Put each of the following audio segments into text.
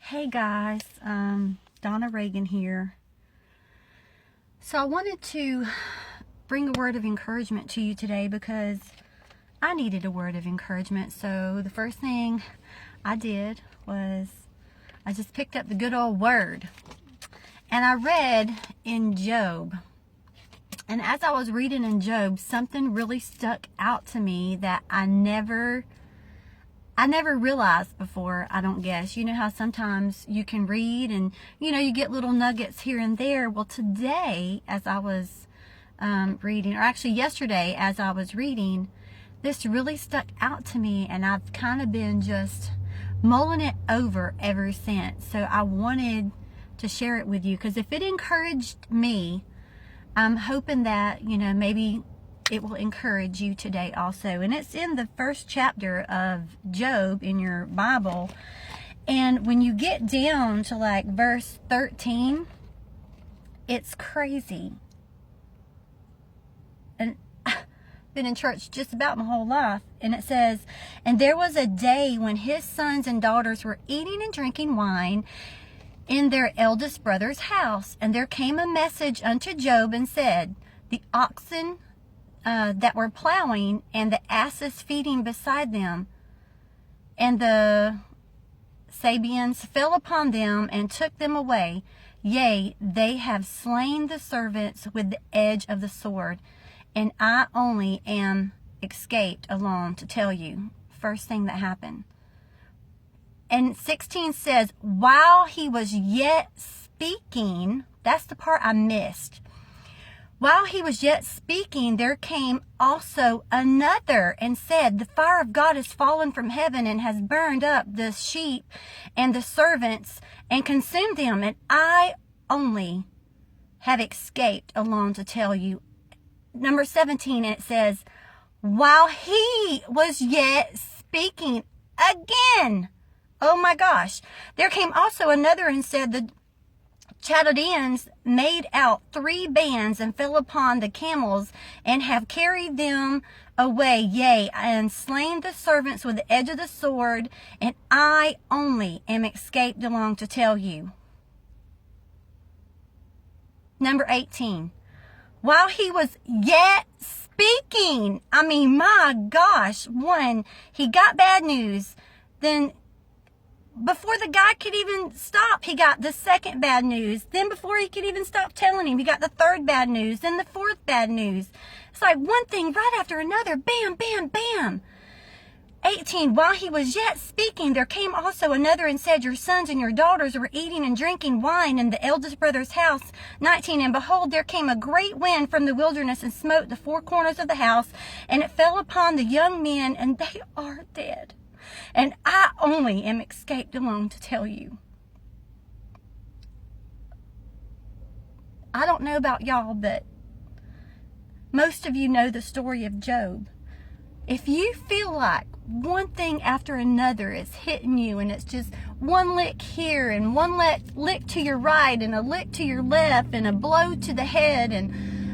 Hey guys, Donna Reagan here. So I wanted to bring a word of encouragement to you today because I needed a word of encouragement. So the first thing I did was I just picked up the good old word and I read in Job. And as I was reading in Job, something really stuck out to me that I never realized before, I don't guess. You know how sometimes you can read and, you get little nuggets here and there. Well, today, as I was reading, or actually yesterday as I was reading, this really stuck out to me, and I've kind of been just mulling it over ever since. So I wanted to share it with you because if it encouraged me, I'm hoping that, maybe it will encourage you today also. And it's in the first chapter of Job in your Bible. And when you get down to like verse 13, it's crazy. And I've been in church just about my whole life. And it says, "And there was a day when his sons and daughters were eating and drinking wine in their eldest brother's house. And there came a message unto Job and said, the oxen that were plowing and the asses feeding beside them, and the Sabeans fell upon them and took them away. Yea, they have slain the servants with the edge of the sword, and I only am escaped alone to tell you." First thing that happened. And 16 says, while he was yet speaking, that's the part I missed. While he was yet speaking, there came also another and said, the fire of God is fallen from heaven and has burned up the sheep and the servants and consumed them. And I only have escaped alone to tell you. Number 17, and it says, while he was yet speaking again. Oh my gosh. There came also another and said, the Chaldeans made out 3 bands and fell upon the camels and have carried them away, yea, and slain the servants with the edge of the sword, and I only am escaped along to tell you. Number 18. While he was yet speaking, my gosh, one, he got bad news, then before the guy could even stop, he got the second bad news. Then before he could even stop telling him, he got the third bad news. Then the fourth bad news. It's like one thing right after another. Bam, bam, bam. 18, while he was yet speaking, there came also another and said, your sons and your daughters were eating and drinking wine in the eldest brother's house. 19, and behold, there came a great wind from the wilderness and smote the 4 corners of the house, and it fell upon the young men, and they are dead. And I only am escaped alone to tell you. I don't know about y'all, but most of you know the story of Job. If you feel like one thing after another is hitting you, and it's just one lick here and one lick to your right and a lick to your left and a blow to the head, and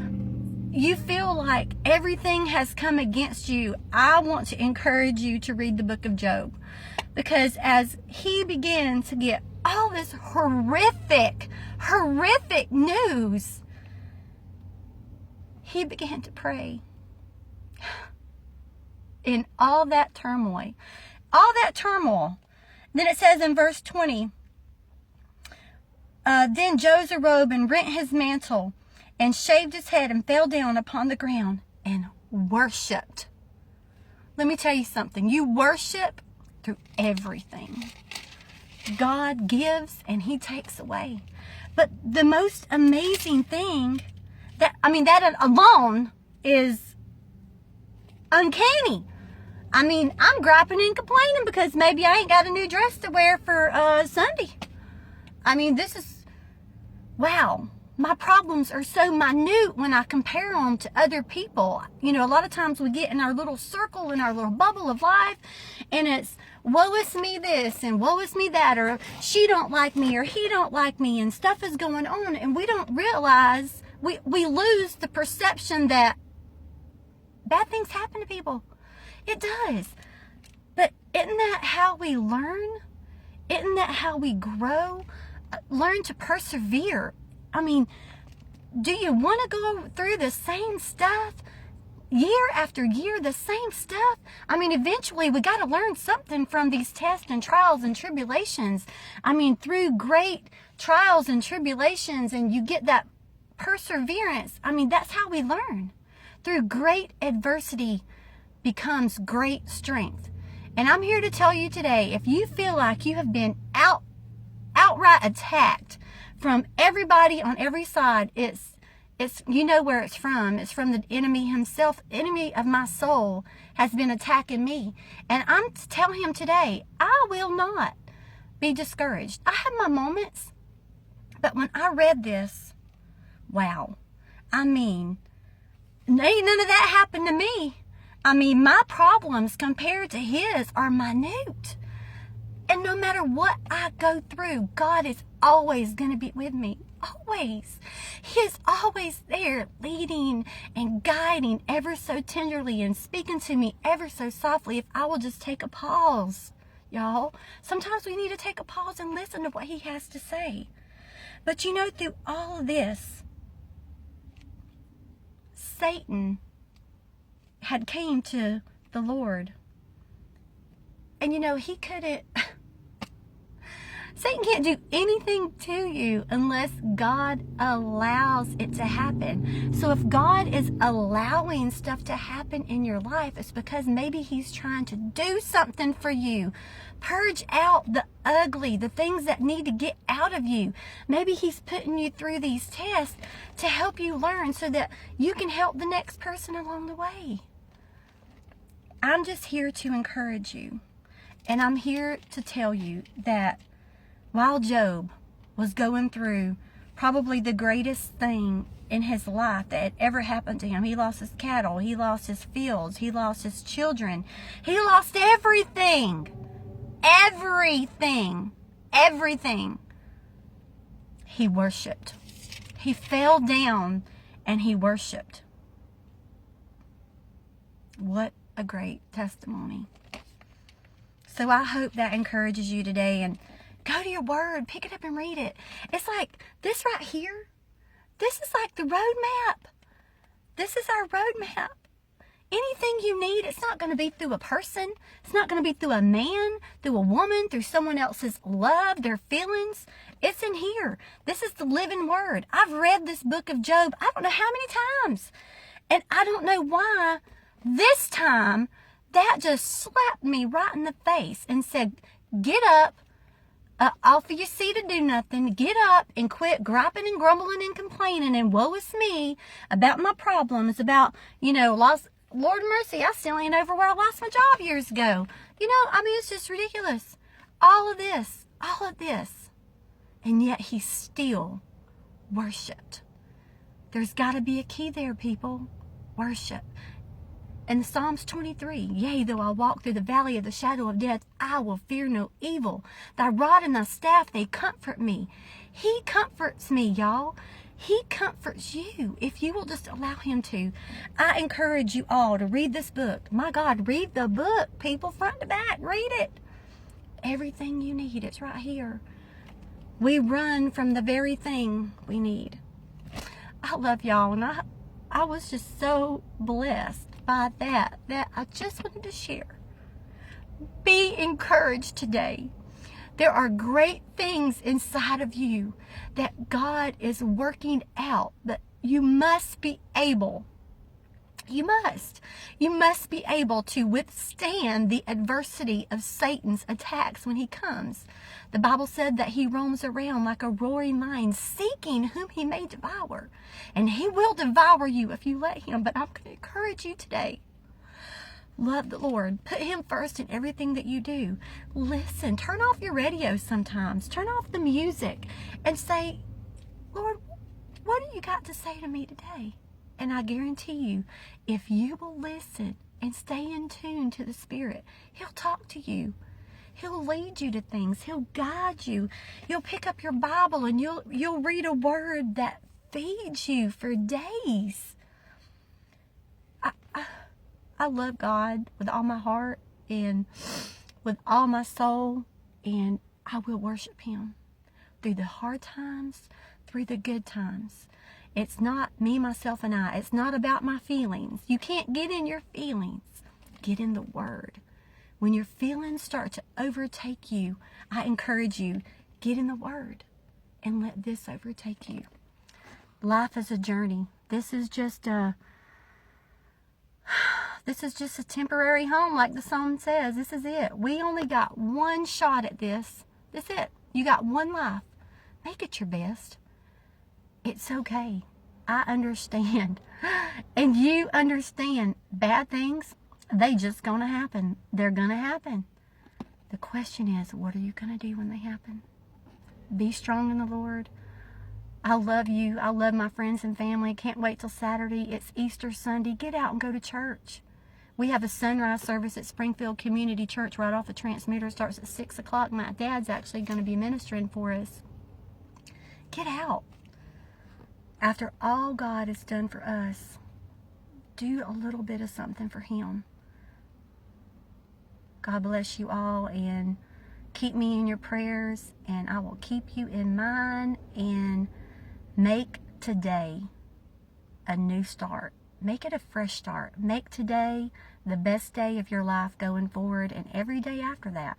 you feel like everything has come against you, I want to encourage you to read the book of Job. Because as he began to get all this horrific news, he began to pray. In all that turmoil. Then it says in verse 20, then Job arose and rent his mantle and shaved his head and fell down upon the ground and worshipped. Let me tell you something. You worship through everything. God gives and he takes away. But the most amazing thing, that alone is uncanny. I'm griping and complaining because maybe I ain't got a new dress to wear for Sunday. This is, wow. My problems are so minute when I compare them to other people. A lot of times we get in our little circle, in our little bubble of life, and it's, woe is me this, and woe is me that, or she don't like me, or he don't like me, and stuff is going on, and we don't realize, we lose the perception that bad things happen to people. It does. But isn't that how we learn? Isn't that how we grow? Learn to persevere. I mean, do you want to go through the same stuff year after year, the same stuff? I mean, eventually we got to learn something from these tests and trials and tribulations. I mean, through great trials and tribulations, and you get that perseverance. I mean, that's how we learn. Through great adversity becomes great strength. And I'm here to tell you today, if you feel like you have been outright attacked from everybody on every side, it's you know where it's from. It's from the enemy himself. Enemy of my soul has been attacking me. And I'm telling him today, I will not be discouraged. I have my moments. But when I read this, wow. I mean, ain't none of that happened to me. I mean, my problems compared to his are minute. And no matter what I go through, God is always going to be with me. Always. He is always there, leading and guiding ever so tenderly and speaking to me ever so softly if I will just take a pause, y'all. Sometimes we need to take a pause and listen to what he has to say. But you know, through all of this, Satan had came to the Lord. And you know, he couldn't... Satan can't do anything to you unless God allows it to happen. So if God is allowing stuff to happen in your life, it's because maybe he's trying to do something for you. Purge out the ugly, the things that need to get out of you. Maybe he's putting you through these tests to help you learn so that you can help the next person along the way. I'm just here to encourage you. And I'm here to tell you that while Job was going through probably the greatest thing in his life that had ever happened to him, he lost his cattle, he lost his fields, he lost his children, he lost everything. Everything. He worshiped. He fell down and he worshiped. What a great testimony. So I hope that encourages you today, and go to your word, pick it up and read it. It's like this right here. This is like the roadmap. This is our roadmap. Anything you need, it's not going to be through a person. It's not going to be through a man, through a woman, through someone else's love, their feelings. It's in here. This is the living word. I've read this book of Job, I don't know how many times. And I don't know why this time that just slapped me right in the face and said, get up. Off of your seat to do nothing. Get up and quit griping and grumbling and complaining and woe is me about my problems, about, lost. Lord mercy, I still ain't over where I lost my job years ago. I mean, it's just ridiculous. All of this. And yet he still worshiped. There's got to be a key there, people. Worship. And Psalms 23, yea, though I walk through the valley of the shadow of death, I will fear no evil. Thy rod and thy staff, they comfort me. He comforts me, y'all. He comforts you if you will just allow him to. I encourage you all to read this book. My God, read the book, people, front to back. Read it. Everything you need, it's right here. We run from the very thing we need. I love y'all, and I was just so blessed by that I just wanted to share. Be encouraged today. There are great things inside of you that God is working out, that you must be able. You must be able to withstand the adversity of Satan's attacks when he comes. The Bible said that he roams around like a roaring lion, seeking whom he may devour. And he will devour you if you let him. But I'm going to encourage you today. Love the Lord. Put him first in everything that you do. Listen. Turn off your radio sometimes. Turn off the music and say, Lord, what do you got to say to me today? And I guarantee you, if you will listen and stay in tune to the Spirit, he'll talk to you. He'll lead you to things. He'll guide you. You'll pick up your Bible and you'll read a word that feeds you for days. I love God with all my heart and with all my soul. And I will worship him through the hard times, through the good times. It's not me, myself, and I. It's not about my feelings. You can't get in your feelings. Get in the Word. When your feelings start to overtake you, I encourage you, get in the Word and let this overtake you. Life is a journey. This is just a temporary home, like the song says. This is it. We only got one shot at this. That's it. You got one life. Make it your best. It's okay. I understand. And you understand. Bad things, they just gonna happen. They're gonna happen. The question is, what are you gonna do when they happen? Be strong in the Lord. I love you. I love my friends and family. Can't wait till Saturday. It's Easter Sunday. Get out and go to church. We have a sunrise service at Springfield Community Church right off the transmitter. It starts at 6 o'clock. My dad's actually going to be ministering for us. Get out. After all God has done for us, do a little bit of something for him. God bless you all, and keep me in your prayers, and I will keep you in mind, and make today a new start. Make it a fresh start. Make today the best day of your life going forward, and every day after that.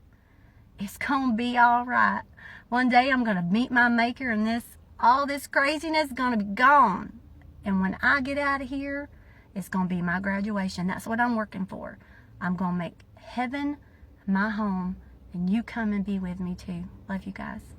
It's going to be all right. One day I'm going to meet my Maker, and all this craziness is going to be gone. And when I get out of here, it's going to be my graduation. That's what I'm working for. I'm going to make heaven my home, and you come and be with me too. Love you guys.